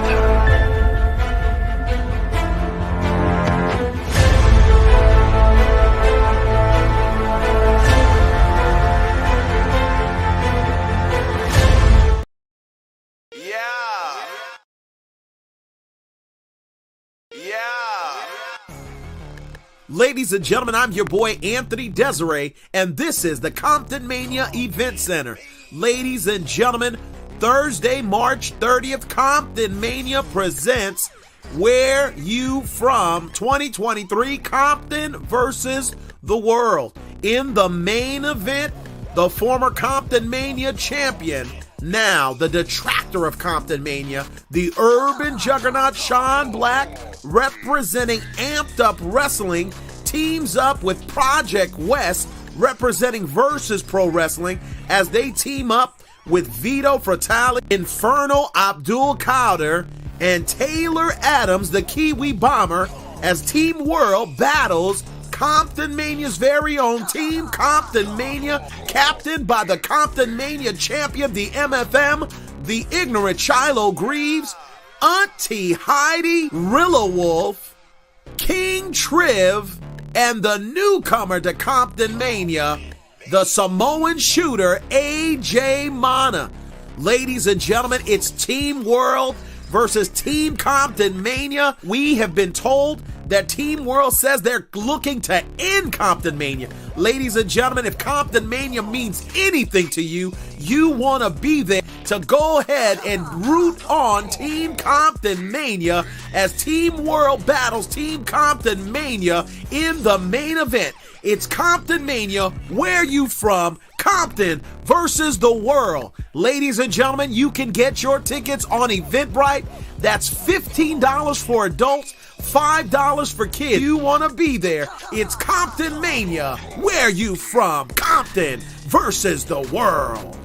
Ladies and gentlemen, I'm your boy Anthony Desiree, and this is the Comptonmania Event Center. Ladies and gentlemen, Thursday, March 30th, Comptonmania presents Where You From 2023, Compton versus the world. In the main event, the former Comptonmania champion, now the detractor of Comptonmania, the urban juggernaut Sean Black, representing Amped Up Wrestling, teams up with Project West, representing Versus Pro Wrestling, as they team up with Vito Fratelli, Inferno Abdul Kader, and Taylor Adams, the Kiwi Bomber, as Team World battles Comptonmania's very own Team Comptonmania, captained by the Comptonmania champion, the MFM, the ignorant Shiloh Greaves, Auntie Heidi, Rilla Wolf, King Triv, and the newcomer to Comptonmania, the Samoan shooter, AJ Mana. Ladies and gentlemen, it's Team World versus Team Comptonmania. We have been told that Team World says they're looking to end Comptonmania. Ladies and gentlemen, if Comptonmania means anything to you, you want to be there to go ahead and root on Team Comptonmania as Team World battles Team Comptonmania in the main event. It's Comptonmania, Where You From, Compton versus the world. Ladies and gentlemen, you can get your tickets on Eventbrite. That's $15 for adults, $5 for kids. You want to be there. It's Comptonmania, Where You From, Compton versus the world.